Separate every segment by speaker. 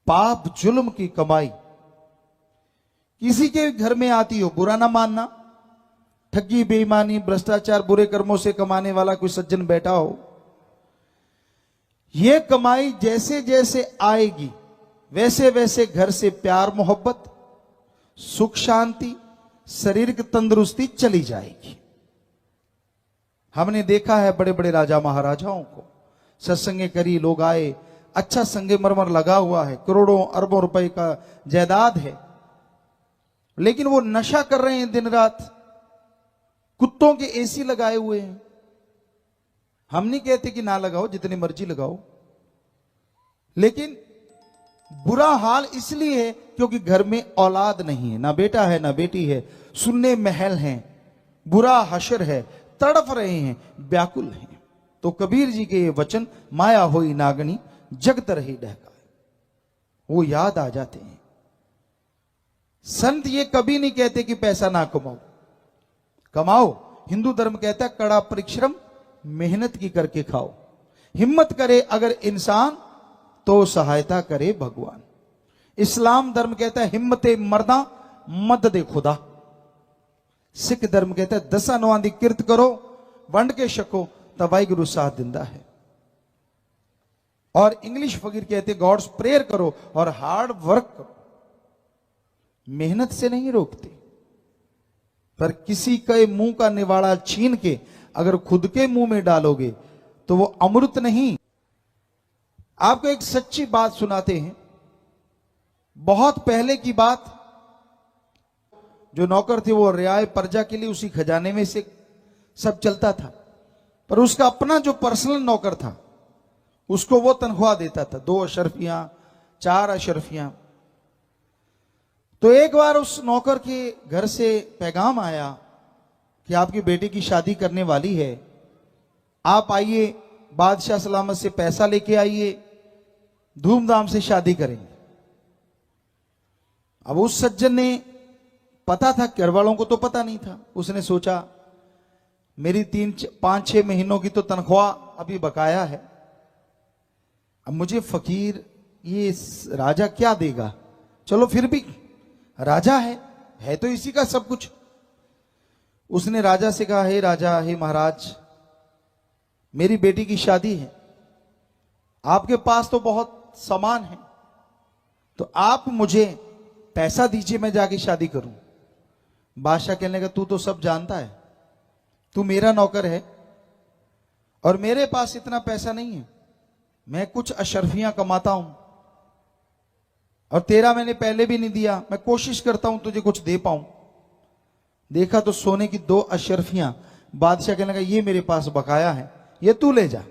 Speaker 1: पाप जुल्म की कमाई किसी के घर में आती हो, बुरा ना मानना। ठगी, बेईमानी, भ्रष्टाचार, बुरे कर्मों से कमाने वाला कोई सज्जन बैठा हो, यह कमाई जैसे जैसे आएगी वैसे वैसे घर से प्यार मोहब्बत, सुख शांति, शारीरिक तंदुरुस्ती चली जाएगी। हमने देखा है बड़े बड़े राजा महाराजाओं को, सत्संगे करी, लोग आए, अच्छा संगमरमर लगा हुआ है, करोड़ों अरबों रुपए का जायदाद है, लेकिन वो नशा कर रहे हैं दिन रात, कुत्तों के एसी लगाए हुए हैं। हम नहीं कहते कि ना लगाओ, जितनी मर्जी लगाओ, लेकिन बुरा हाल इसलिए है क्योंकि घर में औलाद नहीं है, ना बेटा है ना बेटी है, सुन्ने महल हैं, बुरा हशर है, तड़फ रहे हैं, व्याकुल हैं। तो कबीर जी के ये वचन, माया होई नागनी जगत रही डहका, वो याद आ जाते हैं। संत ये कभी नहीं कहते कि पैसा ना कमाओ, कमाओ। हिंदू धर्म कहता है कड़ा परिश्रम मेहनत की करके खाओ। हिम्मत करे अगर इंसान तो सहायता करे भगवान। इस्लाम धर्म कहता है हिम्मते मर्दा मददे खुदा। सिख धर्म कहता है दसा नौआं दी किरत करो, वंड के छको तो वाहिगुरु साथ दिंदा है। और इंग्लिश फकीर कहते गॉड्स प्रेयर करो और हार्ड वर्क करो। मेहनत से नहीं रोकते, पर किसी के मुंह का निवाड़ा छीन के अगर खुद के मुंह में डालोगे तो वो अमृत नहीं। आपको एक सच्ची बात सुनाते हैं, बहुत पहले की बात। जो नौकर थे वो रियाय प्रजा के लिए उसी खजाने में से सब चलता था, पर उसका अपना जो पर्सनल नौकर था उसको वो तनख्वाह देता था, 2 अशरफियां 4 अशरफियां। तो एक बार उस नौकर के घर से पैगाम आया कि आपकी बेटी की शादी करने वाली है, आप आइए, बादशाह सलामत से पैसा लेके आइए, धूमधाम से शादी करेंगे। अब उस सज्जन ने, पता था, घर वालों को तो पता नहीं था, उसने सोचा मेरी 3-5-6 महीनों की तो तनख्वाह अभी बकाया है, अब मुझे फकीर ये राजा क्या देगा, चलो फिर भी राजा है तो इसी का सब कुछ। उसने राजा से कहा, हे राजा, हे महाराज, मेरी बेटी की शादी है, आपके पास तो बहुत सामान है, तो आप मुझे पैसा दीजिए, मैं जाके शादी करूं। बादशाह कहने लगा, तू तो सब जानता है, तू मेरा नौकर है और मेरे पास इतना पैसा नहीं है, मैं कुछ अशरफियां कमाता हूं और तेरा मैंने पहले भी नहीं दिया, मैं कोशिश करता हूं तुझे कुछ दे पाऊं। देखा तो सोने की 2 अशरफियां। बादशाह कहने लगा, ये मेरे पास बकाया है, ये तू ले जा।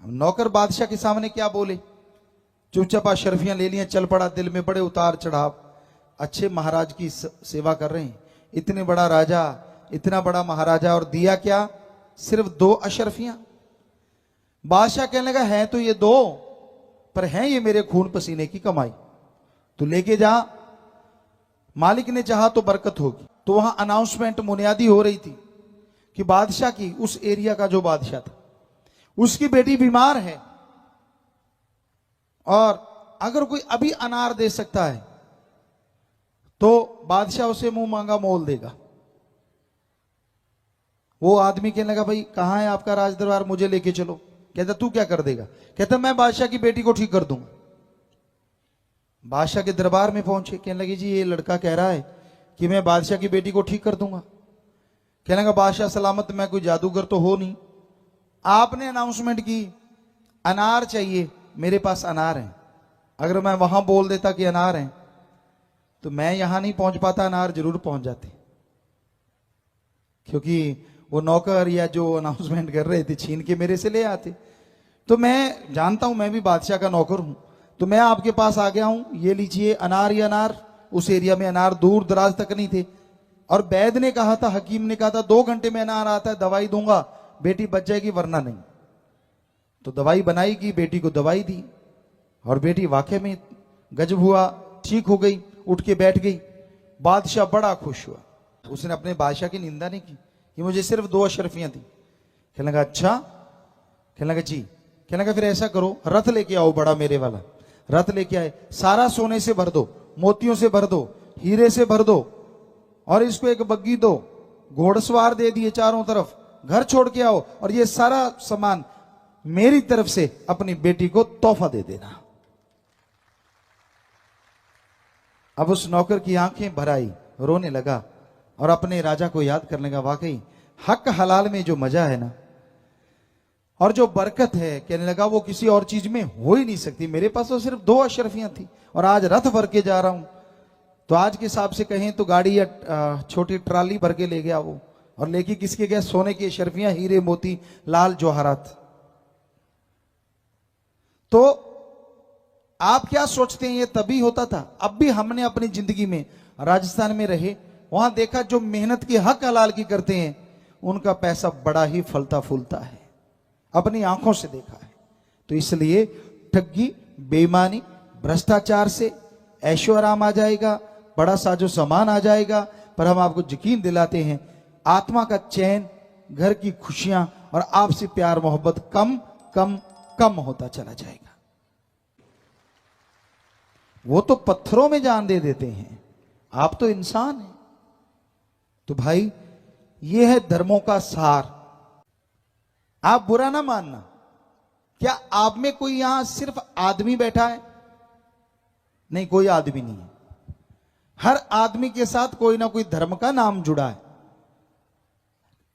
Speaker 1: नौकर बादशाह के सामने क्या बोले, चुपचाप अशरफियां ले लिया, चल पड़ा। दिल में बड़े उतार चढ़ाव, अच्छे महाराज की सेवा कर रहे हैं, इतने बड़ा राजा, इतना बड़ा महाराजा, और दिया क्या, सिर्फ 2 अशरफियां। बादशाह कहने लगा, है तो ये 2, पर हैं ये मेरे खून पसीने की कमाई, तू लेके जा, मालिक ने चाहा तो बरकत होगी। तो वहां अनाउंसमेंट मुनियादी हो रही थी कि बादशाह की, उस एरिया का जो बादशाह था, उसकी बेटी बीमार है और अगर कोई अभी अनार दे सकता है तो बादशाह उसे मुंह मांगा मोल देगा। वो आदमी कहने लगा, भाई कहां है आपका राज दरबार, मुझे लेके चलो। कहता, तू क्या कर देगा? कहता, मैं बादशाह की बेटी को ठीक कर दूंगा। बादशाह के दरबार में पहुंचे, कहने लगे, जी ये लड़का कह रहा है कि मैं बादशाह की बेटी को ठीक कर दूंगा। कहने लगा, बादशाह सलामत, मैं कोई जादूगर तो हो नहीं, आपने अनाउंसमेंट की अनार चाहिए, मेरे पास अनार है, अगर मैं वहां बोल देता कि अनार है तो मैं यहां नहीं पहुंच पाता, अनार जरूर पहुंच जाते, क्योंकि वो नौकर या जो अनाउंसमेंट कर रहे थे छीन के मेरे से ले आते। तो मैं जानता हूं, मैं भी बादशाह का नौकर हूं, तो मैं आपके पास आ गया हूं, ये लीजिए अनार ही अनार। उस एरिया में अनार दूर दराज तक नहीं थे, और वैद्य ने कहा था, हकीम ने कहा था, 2 घंटे में अनार आता है, दवाई दूंगा, बेटी बच जाएगी वरना नहीं। तो दवाई बनाई की, बेटी को दवाई दी और बेटी वाकई में गजब हुआ, ठीक हो गई, उठ के बैठ गई। बादशाह बड़ा खुश हुआ, उसने अपने बादशाह की निंदा नहीं की कि मुझे सिर्फ 2 अशरफियां थी। कहने लगा, अच्छा? कहने लगा, जी। कहने लगा, फिर ऐसा करो, रथ लेके आओ बड़ा मेरे वाला, रथ लेके आए, सारा सोने से भर दो, मोतियों से भर दो, हीरे से भर दो, और इसको एक बग्गी दो, घोड़सवार दे दिए चारों तरफ, घर छोड़ के आओ और ये सारा सामान मेरी तरफ से अपनी बेटी को तोहफा दे देना। अब उस नौकर की आंखें भर आई, रोने लगा और अपने राजा को याद करने का, वाकई हक हलाल में जो मजा है ना और जो बरकत है, कहने लगा वो किसी और चीज में हो ही नहीं सकती। मेरे पास तो सिर्फ 2 अशरफियां थी और आज रथ भर के जा रहा हूं, तो आज के हिसाब से कहें तो गाड़ी या छोटी ट्राली भर के ले गया वो, और लेके किसके गया? सोने की अशरफियां, हीरे मोती, लाल जवाहरात। तो आप क्या सोचते हैं ये तभी होता था? अब भी हमने अपनी जिंदगी में राजस्थान में रहे, वहां देखा जो मेहनत की हक हलाल की करते हैं उनका पैसा बड़ा ही फलता फूलता है, अपनी आंखों से देखा है। तो इसलिए ठगी, बेईमानी, भ्रष्टाचार से ऐशो आराम आ जाएगा, बड़ा साजो सामान आ जाएगा, पर हम आपको यकीन दिलाते हैं आत्मा का चैन, घर की खुशियां और आपसे प्यार मोहब्बत कम कम कम होता चला जाएगा। वो तो पत्थरों में जान दे देते हैं, आप तो इंसान हैं। तो भाई ये है धर्मों का सार। आप बुरा ना मानना, क्या आप में कोई यहां सिर्फ आदमी बैठा है? नहीं, कोई आदमी नहीं है। हर आदमी के साथ कोई ना कोई धर्म का नाम जुड़ा है।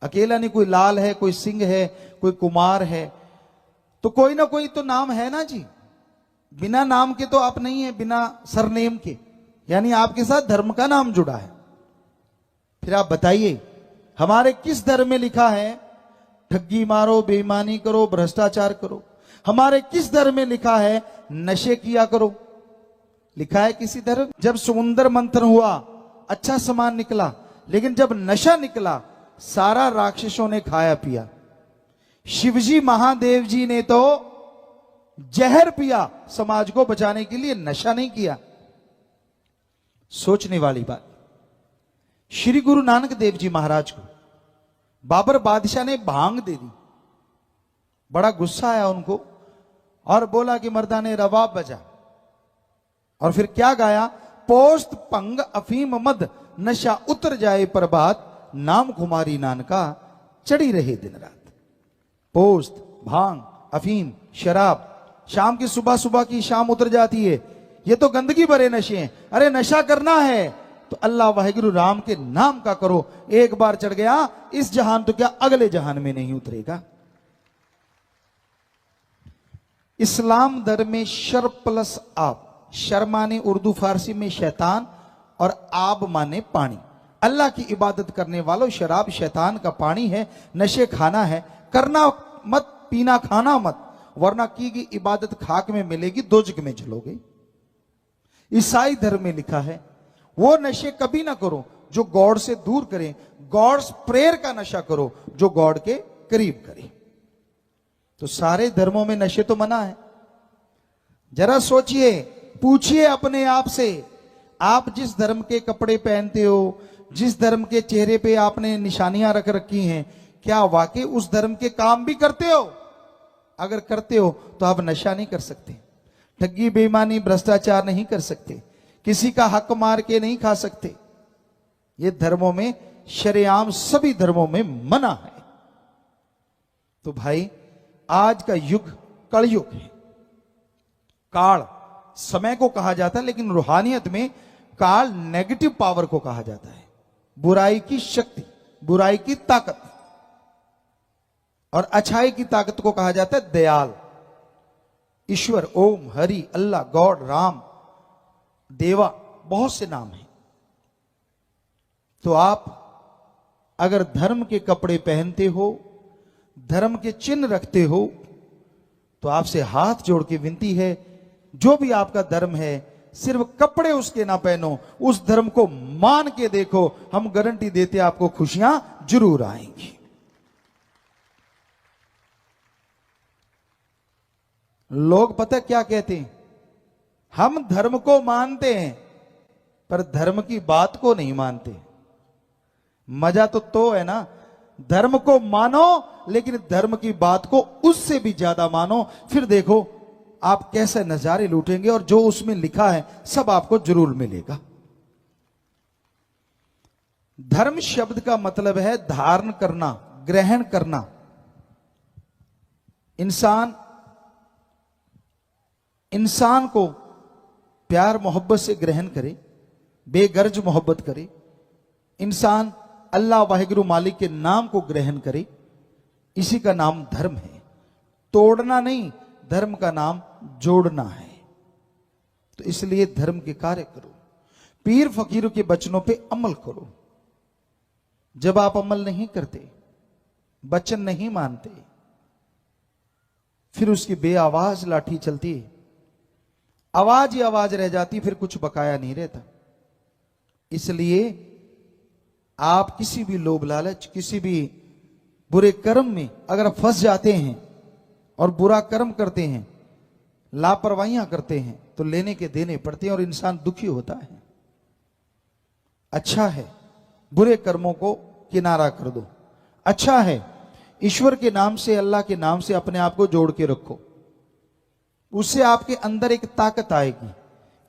Speaker 1: अकेला नहीं, कोई लाल है, कोई सिंह है, कोई कुमार है, तो कोई ना कोई तो नाम है ना जी। बिना नाम के तो आप नहीं है, बिना सरनेम के, यानी आपके साथ धर्म का नाम जुड़ा है। फिर आप बताइए हमारे किस धर्म में लिखा है ठगी मारो, बेईमानी करो, भ्रष्टाचार करो? हमारे किस धर्म में लिखा है नशे किया करो? लिखा है किसी धर्म? जब समुद्र मंथन हुआ अच्छा सामान निकला, लेकिन जब नशा निकला सारा राक्षसों ने खाया पिया। शिवजी महादेव जी ने तो जहर पिया समाज को बचाने के लिए, नशा नहीं किया। सोचने वाली बात। श्री गुरु नानक देव जी महाराज को बाबर बादशाह ने भांग दे दी, बड़ा गुस्सा आया उनको और बोला कि मर्दाने रबाब बजा, और फिर क्या गाया? पोस्त पंग अफीम मद, नशा उतर जाए प्रभात, नाम कुमारी नानका चढ़ी रहे दिन रात। पोस्त, भांग, अफीम, शराब, शाम की सुबह सुबह की शाम उतर जाती है, ये तो गंदगी भरे नशे हैं। अरे नशा करना है तो अल्लाह वाहिगुरु राम के नाम का करो। एक बार चढ़ गया इस जहान तो क्या अगले जहान में नहीं उतरेगा। इस्लाम धर्म में शर प्लस आब, शर माने उर्दू फारसी में शैतान और आब माने पानी। अल्लाह की इबादत करने वालों, शराब शैतान का पानी है, नशे खाना है, करना मत, पीना खाना मत, वरना की गई इबादत खाक में मिलेगी, दोजक में जलोगे। ईसाई धर्म में लिखा है वो नशे कभी ना करो जो गॉड से दूर करें, गॉड्स प्रेयर का नशा करो जो गॉड के करीब करे। तो सारे धर्मों में नशे तो मना है। जरा सोचिए, पूछिए अपने आप से, आप जिस धर्म के कपड़े पहनते हो, जिस धर्म के चेहरे पे आपने निशानियां रख रखी हैं, क्या वाकई उस धर्म के काम भी करते हो? अगर करते हो तो आप नशा नहीं कर सकते, ठगी बेईमानी भ्रष्टाचार नहीं कर सकते, किसी का हक मार के नहीं खा सकते। ये धर्मों में शरेआम सभी धर्मों में मना है। तो भाई आज का युग कलयुग है। काल समय को कहा जाता है, लेकिन रूहानियत में काल नेगेटिव पावर को कहा जाता है, बुराई की शक्ति, बुराई की ताकत, और अच्छाई की ताकत को कहा जाता है दयाल। ईश्वर, ओम, हरि, अल्लाह, गॉड, राम, देवा, बहुत से नाम हैं। तो आप अगर धर्म के कपड़े पहनते हो, धर्म के चिन्ह रखते हो, तो आपसे हाथ जोड़ के विनती है, जो भी आपका धर्म है सिर्फ कपड़े उसके ना पहनो, उस धर्म को मान के देखो, हम गारंटी देते आपको खुशियां जरूर आएंगी। लोग पता क्या कहते हैं? हम धर्म को मानते हैं पर धर्म की बात को नहीं मानते। मजा तो है ना, धर्म को मानो लेकिन धर्म की बात को उससे भी ज्यादा मानो, फिर देखो आप कैसे नजारे लूटेंगे, और जो उसमें लिखा है सब आपको जरूर मिलेगा। धर्म शब्द का मतलब है धारण करना, ग्रहण करना। इंसान को प्यार मोहब्बत से ग्रहण करे, बेगर्ज मोहब्बत करे। इंसान अल्लाह वाहिगुरु मालिक के नाम को ग्रहण करे, इसी का नाम धर्म है। तोड़ना नहीं, धर्म का नाम जोड़ना है। तो इसलिए धर्म के कार्य करो, पीर फकीरों के वचनों पे अमल करो। जब आप अमल नहीं करते, वचन नहीं मानते, फिर उसकी बेआवाज लाठी चलती है, आवाज ही आवाज रह जाती, फिर कुछ बकाया नहीं रहता। इसलिए आप किसी भी लोभ लालच, किसी भी बुरे कर्म में अगर फंस जाते हैं और बुरा कर्म करते हैं, लापरवाहियां करते हैं, तो लेने के देने पड़ते हैं और इंसान दुखी होता है। अच्छा है बुरे कर्मों को किनारा कर दो। अच्छा है ईश्वर के नाम से, अल्लाह के नाम से अपने आप को जोड़ के रखो। उससे आपके अंदर एक ताकत आएगी,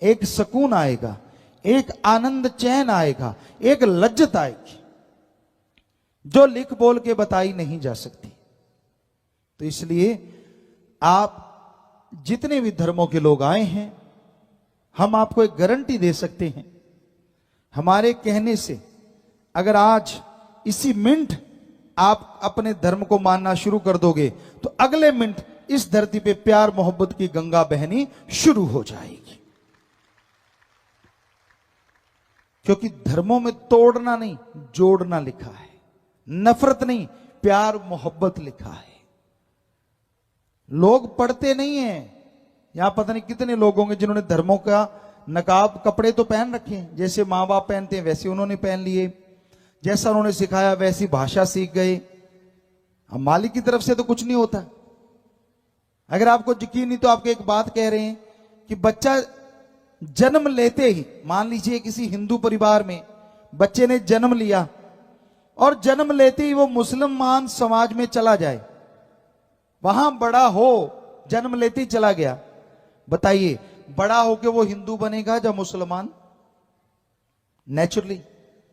Speaker 1: एक सुकून आएगा, एक आनंद चैन आएगा, एक लज्जत आएगी जो लिख बोल के बताई नहीं जा सकती। तो इसलिए आप जितने भी धर्मों के लोग आए हैं, हम आपको एक गारंटी दे सकते हैं, हमारे कहने से अगर आज इसी मिनट आप अपने धर्म को मानना शुरू कर दोगे, तो अगले मिनट इस धरती पे प्यार मोहब्बत की गंगा बहनी शुरू हो जाएगी। क्योंकि धर्मों में तोड़ना नहीं, जोड़ना लिखा है, नफरत नहीं, प्यार मोहब्बत लिखा है। लोग पढ़ते नहीं हैं। यहां पता नहीं कितने लोग होंगे जिन्होंने धर्मों का नकाब, कपड़े तो पहन रखे हैं, जैसे मां बाप पहनते हैं वैसे उन्होंने पहन लिए, जैसा उन्होंने सिखाया वैसी भाषा सीख गए। हम मालिक की तरफ से तो कुछ नहीं होता। अगर आपको यकीन नहीं तो आपको एक बात कह रहे हैं कि बच्चा जन्म लेते ही, मान लीजिए किसी हिंदू परिवार में बच्चे ने जन्म लिया और जन्म लेते ही वो मुसलमान समाज में चला जाए, वहां बड़ा हो, जन्म लेते ही चला गया, बताइए बड़ा होके वो हिंदू बनेगा या मुसलमान? नेचुरली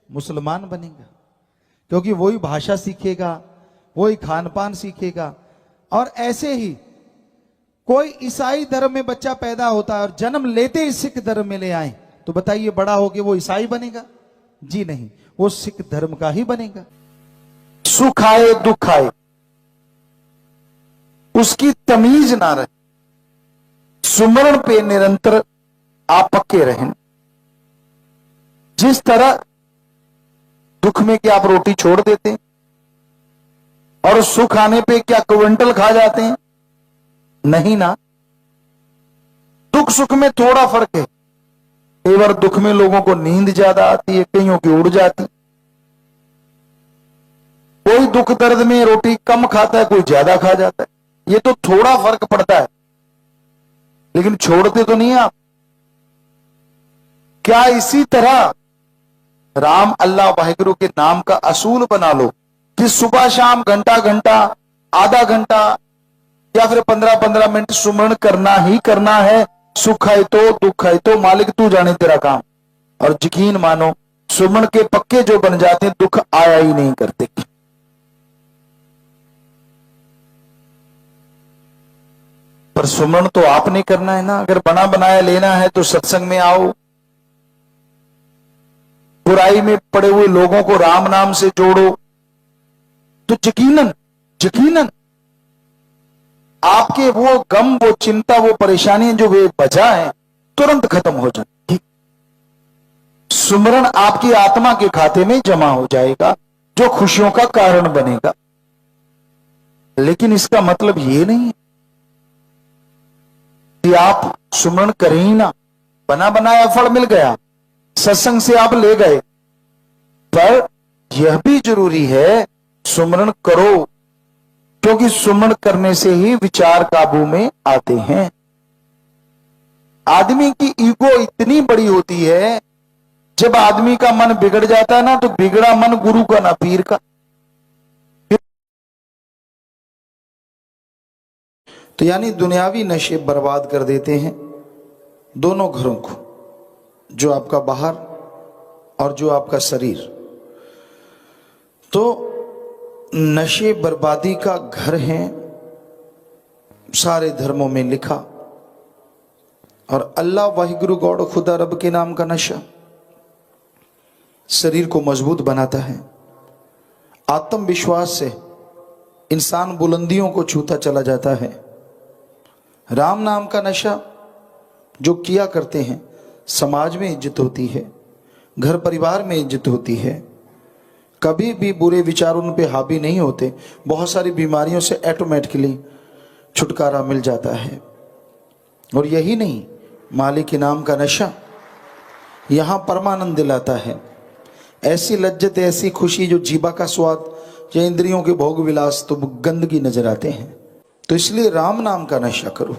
Speaker 1: मुसलमान बनेगा, क्योंकि वही भाषा सीखेगा, वही खान पान सीखेगा। और ऐसे ही कोई ईसाई धर्म में बच्चा पैदा होता है और जन्म लेते ही सिख धर्म में ले आए, तो बताइए बड़ा होके वो ईसाई बनेगा? जी नहीं, वो सिख धर्म का ही बनेगा। सुख आए दुख आए उसकी तमीज ना रहे, सुमरण पे निरंतर आप पक्के रहें। जिस तरह दुख में क्या आप रोटी छोड़ देते हैं और सुख आने पे क्या क्विंटल खा जाते हैं? नहीं ना। दुख सुख में थोड़ा फर्क है। कई बार दुख में लोगों को नींद ज्यादा आती है, कईयों की उड़ जाती। कोई दुख दर्द में रोटी कम खाता है, कोई ज्यादा खा जाता है। ये तो थोड़ा फर्क पड़ता है, लेकिन छोड़ते तो नहीं आप। क्या इसी तरह राम अल्लाह वाहिगुरु के नाम का असूल बना लो कि सुबह शाम घंटा घंटा, आधा घंटा या फिर 15-15 मिनट सुमरण करना ही करना है। सुख है तो दुख है तो मालिक तू जाने तेरा काम। और यकीन मानो सुमरण के पक्के जो बन जाते हैं, दुख आया ही नहीं करते। पर सुमरण तो आपने करना है ना। अगर बना बनाया लेना है तो सत्संग में आओ, बुराई में पड़े हुए लोगों को राम नाम से जोड़ो, तो यकीनन यकीनन आपके वो गम, वो चिंता, वो परेशानियां जो वे बचा है तुरंत खत्म हो जाएगी। सुमरण आपकी आत्मा के खाते में जमा हो जाएगा, जो खुशियों का कारण बनेगा। लेकिन इसका मतलब ये नहीं है कि आप सुमरण करें ही ना, बना बनाया फल मिल गया, सत्संग से आप ले गए। पर यह भी जरूरी है सुमरण करो, क्योंकि सुमरण करने से ही विचार काबू में आते हैं। आदमी की ईगो इतनी बड़ी होती है, जब आदमी का मन बिगड़ जाता है ना, तो बिगड़ा मन गुरु का ना पीर का। तो यानी दुनियावी नशे बर्बाद कर देते हैं दोनों घरों को, जो आपका बाहर और जो आपका शरीर। तो नशे बर्बादी का घर है, सारे धर्मों में लिखा। और अल्लाह वाहिगुरु गॉड खुदा रब के नाम का नशा शरीर को मजबूत बनाता है, आत्मविश्वास से इंसान बुलंदियों को छूता चला जाता है। राम नाम का नशा जो किया करते हैं, समाज में इज्जत होती है, घर परिवार में इज्जत होती है, कभी भी बुरे विचार उन पे हावी नहीं होते, बहुत सारी बीमारियों से ऑटोमेटिकली छुटकारा मिल जाता है। और यही नहीं, मालिक के नाम का नशा यहाँ परमानंद दिलाता है, ऐसी लज्जत, ऐसी खुशी जो जीवा का स्वाद या इंद्रियों के भोग विलास तो गंदगी नजर आते हैं। तो इसलिए राम नाम का नशा करो,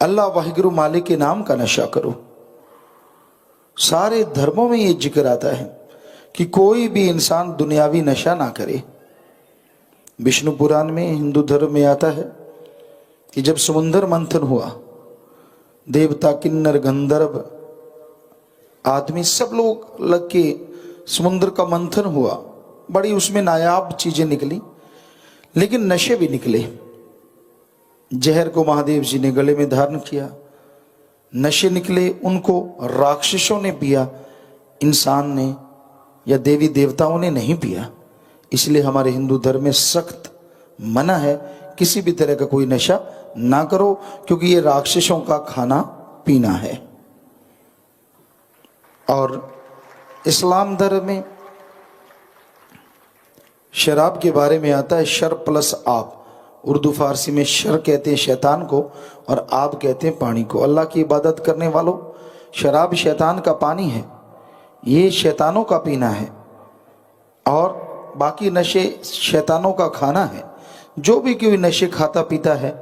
Speaker 1: अल्लाह वाहिगुरु मालिक के नाम का नशा करो। सारे धर्मों में ये जिक्र आता है कि कोई भी इंसान दुनियावी नशा ना करे। विष्णु पुराण में, हिंदू धर्म में आता है कि जब समुद्र मंथन हुआ, देवता, किन्नर, गंधर्व आदमी सब लोग लग के समुद्र का मंथन हुआ, बड़ी उसमें नायाब चीजें निकली, लेकिन नशे भी निकले। जहर को महादेव जी ने गले में धारण किया, नशे निकले, उनको राक्षसों ने पिया, इंसान ने या देवी देवताओं ने नहीं पिया। इसलिए हमारे हिंदू धर्म में सख्त मना है, किसी भी तरह का कोई नशा ना करो, क्योंकि ये राक्षसों का खाना पीना है। और इस्लाम धर्म में शराब के बारे में आता है, शर प्लस आप। उर्दू फारसी में शर कहते हैं शैतान को और आप कहते हैं पानी को। अल्लाह की इबादत करने वालों, शराब शैतान का पानी है, ये शैतानों का पीना है, और बाकी नशे शैतानों का खाना है। जो भी कोई नशे खाता पीता है,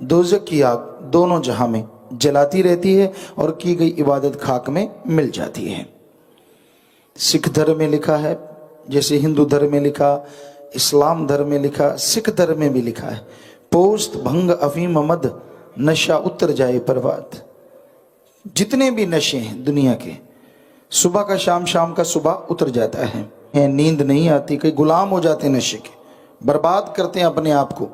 Speaker 1: दोज़ख की आग दोनों जहां में जलाती रहती है और की गई इबादत खाक में मिल जाती है। सिख धर्म में लिखा है, जैसे हिंदू धर्म में लिखा, इस्लाम धर्म में लिखा, सिख धर्म में भी लिखा है, पोस्त भंग अफीम मद नशा उतर जाए पर्वत। जितने भी नशे हैं दुनिया के, सुबह का शाम, शाम का सुबह उतर जाता है। नींद नहीं आती, कई गुलाम हो जाते हैं नशे के, बर्बाद करते हैं अपने आप को।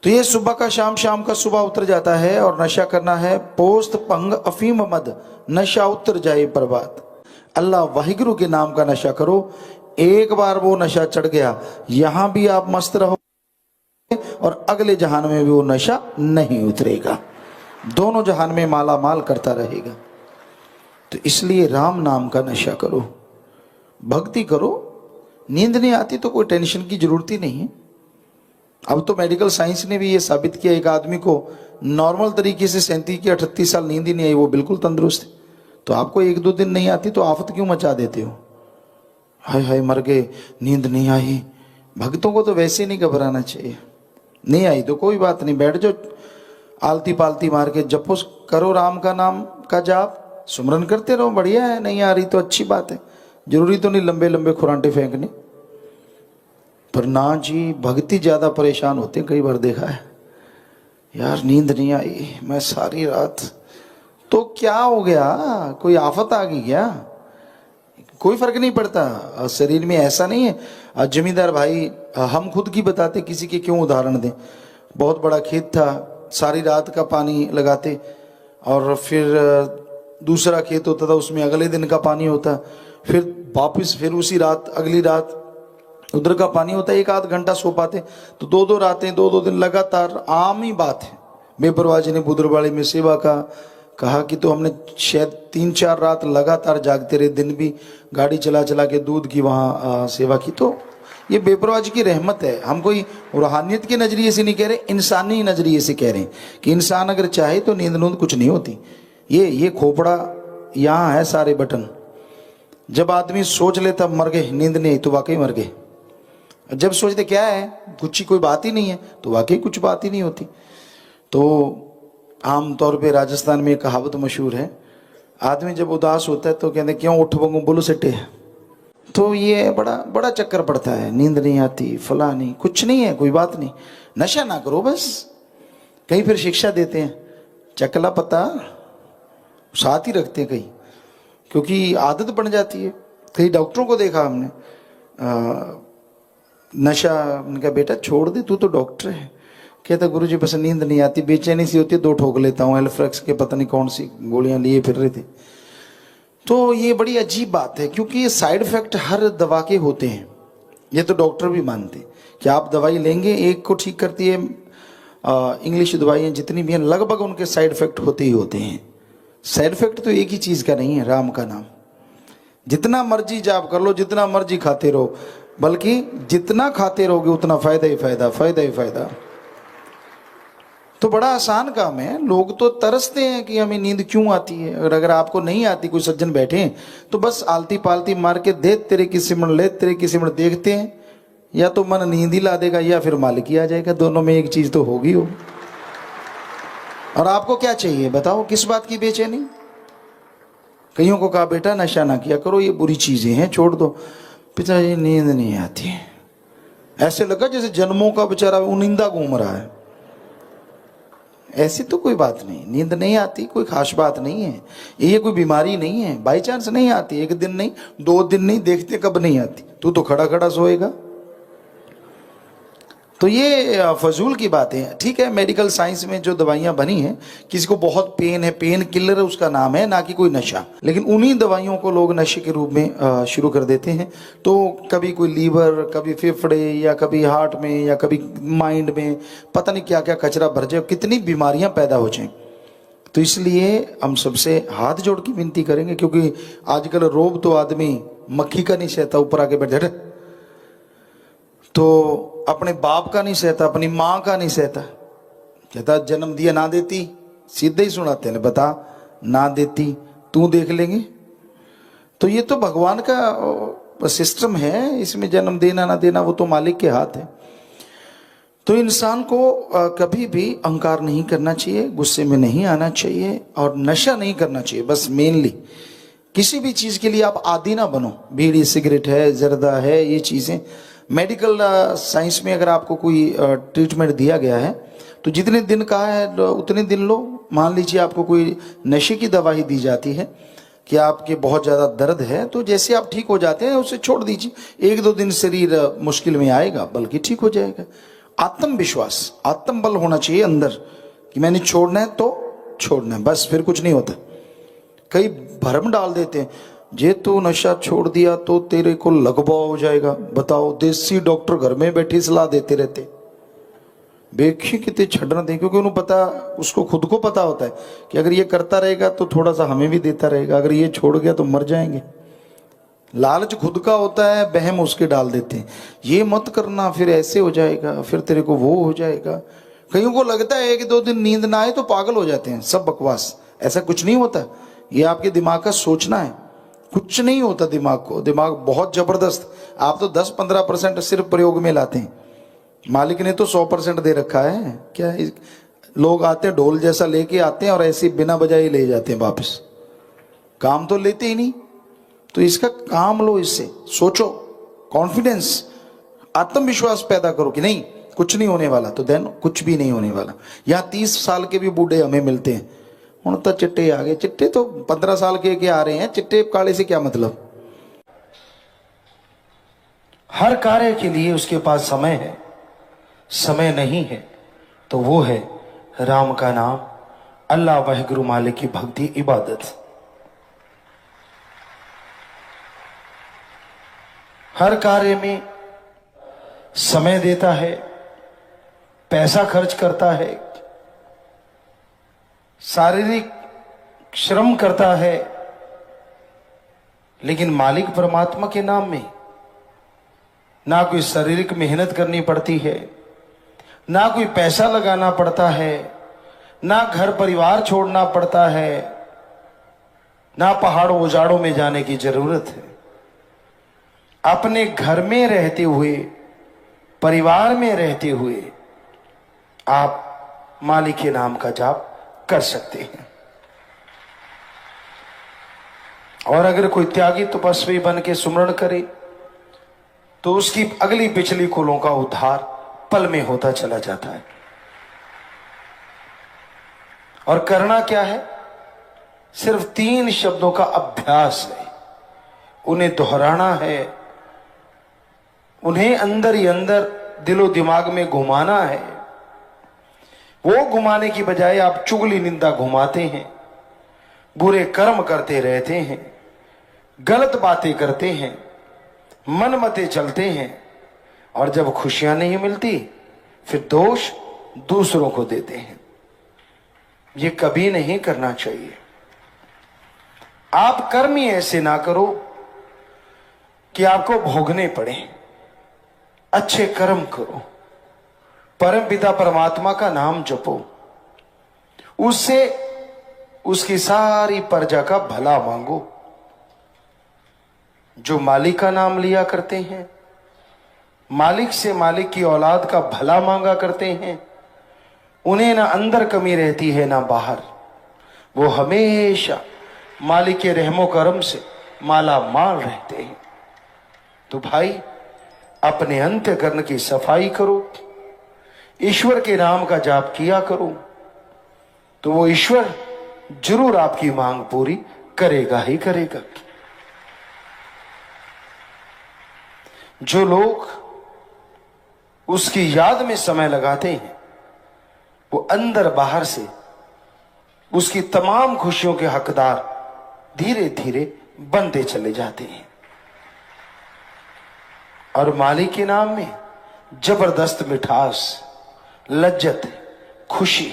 Speaker 1: तो ये सुबह का शाम, शाम का सुबह उतर जाता है और नशा करना है। पोस्त भंग अफीम मद नशा उतर जाए पर्वत। अल्लाह वाहिगुरु के नाम का नशा करो, एक बार वो नशा चढ़ गया, यहां भी आप मस्त रहो और अगले जहान में भी वो नशा नहीं उतरेगा, दोनों जहान में माला माल करता रहेगा। तो इसलिए राम नाम का नशा करो, भक्ति करो। नींद नहीं आती तो कोई टेंशन की जरूरत ही नहीं है। अब तो मेडिकल साइंस ने भी ये साबित किया, एक आदमी को नॉर्मल तरीके से 37 या 38 साल नींद ही नहीं आई, वो बिल्कुल तंदुरुस्त है। तो आपको 1-2 दिन नहीं आती तो आफत क्यों मचा देते हो? हाय हाय मर गए, नींद नहीं आई। भक्तों को तो वैसे नहीं घबराना चाहिए। नहीं आई तो कोई बात नहीं, बैठ जाओ, आलती पालती मार के जपो, करो राम का नाम का जाप, सुमरन करते रहो, बढ़िया है। नहीं आ रही तो अच्छी बात है, जरूरी तो नहीं लंबे लंबे खुरांटे फेंकने। पर ना जी, भक्ति ज्यादा परेशान होते हैं। कई बार देखा है, यार नींद नहीं आई, मैं सारी रात, तो क्या हो गया? कोई आफत आ गई क्या? कोई फर्क नहीं पड़ता शरीर में, ऐसा नहीं है। जमींदार भाई, हम खुद की बताते, किसी के क्यों उदाहरण दें। बहुत बड़ा खेत था, सारी रात का पानी लगाते और फिर दूसरा खेत होता था, उसमें अगले दिन का पानी होता, फिर वापस फिर उसी रात अगली रात उधर का पानी होता, 1-8 घंटा सो पाते। तो 2-2 रातें, 2-2 दिन लगातार, आम ही बात है। बेपरवाह जी ने बुदरवाड़ी में सेवा का कहा कि तो हमने शायद 3-4 रात लगातार जागते रहे, दिन भी गाड़ी चला चला के दूध की वहाँ सेवा की। तो ये बेपरवाह जी की रहमत है। हम कोई रूहानियत के नजरिए से नहीं कह रहे, इंसानी नजरिए से कह रहे हैं कि इंसान अगर चाहे तो नींद नूंद कुछ नहीं होती। ये खोपड़ा यहाँ है, सारे बटन। जब आदमी सोच लेता मर गए, नींद नहीं आई, तो वाकई मर गए। जब सोचते क्या है, कुछ कोई बात ही नहीं है, तो वाकई कुछ बात ही नहीं होती। तो आम तौर पे राजस्थान में एक कहावत मशहूर है, आदमी जब उदास होता है तो कहते क्यों उठ बंगू बोलो सिटे। तो ये बड़ा चक्कर पड़ता है, नींद नहीं आती, फला नहीं, कुछ नहीं है, कोई बात नहीं। नशा ना करो बस, कहीं फिर शिक्षा देते हैं, चकला पता साथ ही रखते हैं कहीं, क्योंकि आदत बन जाती है। कई डॉक्टरों को देखा हमने, नशा, उनका बेटा छोड़ दे, तू तो डॉक्टर है। कहता गुरुजी बस नींद नहीं आती, बेचैनी सी होती है, 2 ठोक लेता हूँ, एल्फ्रेक्स के पता नहीं कौन सी गोलियां लिए फिर रहे थे। तो ये बड़ी अजीब बात है, क्योंकि ये साइड इफेक्ट हर दवा के होते हैं। ये तो डॉक्टर भी मानते हैं कि आप दवाई लेंगे, एक को ठीक करती है, इंग्लिश दवाइयाँ जितनी भी हैं लगभग उनके साइड इफेक्ट होते ही होते हैं। साइड इफेक्ट तो एक ही चीज़ का नहीं है, राम का नाम। जितना मर्जी जाप कर लो, जितना मर्जी खाते रहो, बल्कि जितना खाते रहोगे उतना फायदा ही फायदा, फायदा ही फायदा। तो बड़ा आसान काम है। लोग तो तरसते हैं कि हमें नींद क्यों आती है। अगर आपको नहीं आती, कोई सज्जन बैठे हैं तो बस आलती पालती मार के दे तेरे की सिमरण, ले तेरे की सिमरण, देखते हैं या तो मन नींद ही ला देगा या फिर मालिक ही आ जाएगा। दोनों में एक चीज तो होगी हो। और आपको क्या चाहिए बताओ, किस बात की बेचैनी? कईयों को कहा बेटा नशा ना किया करो, ये बुरी चीजें हैं, छोड़ दो। पिताजी नींद नहीं आती। ऐसे लगा जैसे जन्मों का बेचारा उनिंदा घूम रहा है। ऐसी तो कोई बात नहीं, नींद नहीं आती कोई खास बात नहीं है, ये कोई बीमारी नहीं है। बाई चांस नहीं आती, 1 दिन नहीं, 2 दिन नहीं, देखते कब नहीं आती। तू तो खड़ा खड़ा सोएगा। तो ये फजूल की बात है। ठीक है, मेडिकल साइंस में जो दवाइयां बनी हैं, किसी को बहुत पेन है, पेन किलर उसका नाम है, ना कि कोई नशा। लेकिन उन्हीं दवाइयों को लोग नशे के रूप में शुरू कर देते हैं। तो कभी कोई लीवर, कभी फेफड़े, या कभी हार्ट में, या कभी माइंड में, पता नहीं क्या क्या कचरा भर जाए, कितनी बीमारियां पैदा हो जाएं। तो इसलिए हम सबसे हाथ जोड़ के विनती करेंगे, क्योंकि आजकल रोब तो आदमी मक्खी का नहीं सहता, ऊपर आके बैठ जाए। तो अपने बाप का नहीं सहता, अपनी माँ का नहीं सहता। कहता जन्म दिया ना देती, सीधे ही सुनाते हैं, बता ना देती तू देख लेंगे। तो ये तो भगवान का सिस्टम है, इसमें जन्म देना ना देना वो तो मालिक के हाथ है। तो इंसान को कभी भी अहंकार नहीं करना चाहिए, गुस्से में नहीं आना चाहिए, और नशा नहीं करना चाहिए। बस मेनली किसी भी चीज के लिए आप आदी ना बनो। बीड़ी, सिगरेट है, जर्दा है, ये चीजें मेडिकल साइंस में अगर आपको कोई ट्रीटमेंट दिया गया है तो जितने दिन का है उतने दिन लो। मान लीजिए आपको कोई नशे की दवाई दी जाती है कि आपके बहुत ज़्यादा दर्द है, तो जैसे आप ठीक हो जाते हैं उसे छोड़ दीजिए। 1-2 दिन शरीर मुश्किल में आएगा, बल्कि ठीक हो जाएगा। आत्मविश्वास, आत्मबल होना चाहिए अंदर कि मैंने छोड़ना है तो छोड़ना है, बस, फिर कुछ नहीं होता। कई भरम डाल देते हैं, जे तू नशा छोड़ दिया तो तेरे को लगवा हो जाएगा। बताओ, देसी डॉक्टर घर में बैठे सलाह देते रहते। देखिए कितने छड़ना दे, क्योंकि उन्हें पता, उसको खुद को पता होता है कि अगर ये करता रहेगा तो थोड़ा सा हमें भी देता रहेगा, अगर ये छोड़ गया तो मर जाएंगे। लालच खुद का होता है, बहम उसके डाल देते हैं, ये मत करना फिर ऐसे हो जाएगा, फिर तेरे को वो हो जाएगा। कईयों को लगता है कि 2 दिन नींद ना आए तो पागल हो जाते हैं। सब बकवास, ऐसा कुछ नहीं होता। ये आपके दिमाग का सोचना है, कुछ नहीं होता दिमाग को। दिमाग बहुत जबरदस्त, आप तो 10-15% सिर्फ प्रयोग में लाते हैं। मालिक ने तो 100% दे रखा है। क्या लोग आते हैं ढोल जैसा लेके आते हैं और ऐसे बिना बजाए ले जाते हैं वापस, काम तो लेते ही नहीं। तो इसका काम लो, इससे सोचो, कॉन्फिडेंस, आत्मविश्वास पैदा करो कि नहीं कुछ नहीं होने वाला, तो देन कुछ भी नहीं होने वाला। यहाँ 30 साल के भी बूढ़े हमें मिलते हैं, हूं तो चिट्टे आ गए। चिट्टे तो 15 साल के आ रहे हैं, चिट्टे काले से क्या मतलब। हर कार्य के लिए उसके पास समय है, समय नहीं है तो वो है राम का नाम, अल्लाह वाहिगुरु मालिक की भक्ति, इबादत। हर कार्य में समय देता है, पैसा खर्च करता है, शारीरिक श्रम करता है, लेकिन मालिक परमात्मा के नाम में ना कोई शारीरिक मेहनत करनी पड़ती है, ना कोई पैसा लगाना पड़ता है, ना घर परिवार छोड़ना पड़ता है, ना पहाड़ों उजाड़ों में जाने की जरूरत है। अपने घर में रहते हुए, परिवार में रहते हुए आप मालिक के नाम का जाप कर सकते हैं। और अगर कोई त्यागी तपस्वी बन के सुमरण करे तो उसकी अगली पिछली कुलों का उद्धार पल में होता चला जाता है।
Speaker 2: और करना क्या है? सिर्फ 3 शब्दों का अभ्यास है, उन्हें दोहराना है, उन्हें अंदर ही अंदर दिलो दिमाग में घुमाना है। वो घुमाने की बजाय आप चुगली निंदा घुमाते हैं, बुरे कर्म करते रहते हैं, गलत बातें करते हैं, मनमते चलते हैं, और जब खुशियां नहीं मिलती फिर दोष दूसरों को देते हैं। ये कभी नहीं करना चाहिए। आप कर्म ही ऐसे ना करो कि आपको भोगने पड़े। अच्छे कर्म करो, परम पिता परमात्मा का नाम जपो, उससे उसकी सारी प्रजा का भला मांगो। जो मालिक का नाम लिया करते हैं, मालिक से मालिक की औलाद का भला मांगा करते हैं, उन्हें ना अंदर कमी रहती है ना बाहर। वो हमेशा मालिक के रहमो करम से माला माल रहते हैं। तो भाई, अपने अंतःकरण की सफाई करो, ईश्वर के नाम का जाप किया करो, तो वो ईश्वर जरूर आपकी मांग पूरी करेगा ही करेगा। जो लोग उसकी याद में समय लगाते हैं, वो अंदर बाहर से उसकी तमाम खुशियों के हकदार धीरे धीरे बनते चले जाते हैं। और मालिक के नाम में जबरदस्त मिठास, लज्जत, खुशी,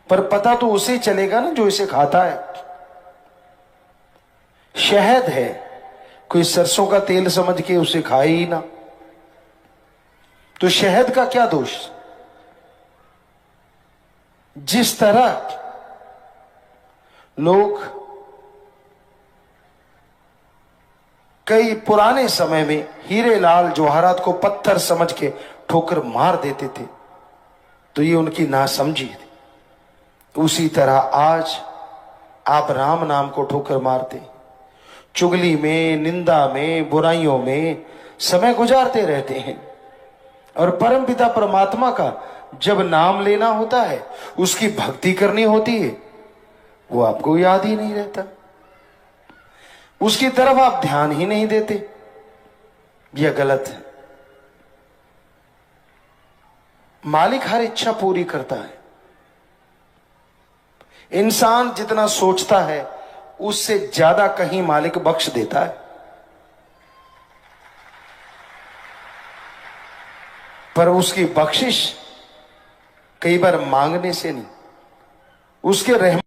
Speaker 2: पर पता तो उसे चलेगा ना जो इसे खाता है। शहद है, कोई सरसों का तेल समझ के उसे खाए ही ना, तो शहद का क्या दोष? जिस तरह लोग कई पुराने समय में हीरे लाल जवाहरात को पत्थर समझ के ठोकर मार देते थे, तो ये उनकी नासमझी थी। उसी तरह आज आप राम नाम को ठोकर मारते, चुगली में, निंदा में, बुराइयों में समय गुजारते रहते हैं। और परम पिता परमात्मा का जब नाम लेना होता है, उसकी भक्ति करनी होती है, वो आपको याद ही नहीं रहता, उसकी तरफ आप ध्यान ही नहीं देते। यह गलत है। मालिक हर इच्छा पूरी करता है। इंसान जितना सोचता है उससे ज्यादा कहीं मालिक बख्श देता है। पर उसकी बख्शिश कई बार मांगने से नहीं, उसके रहम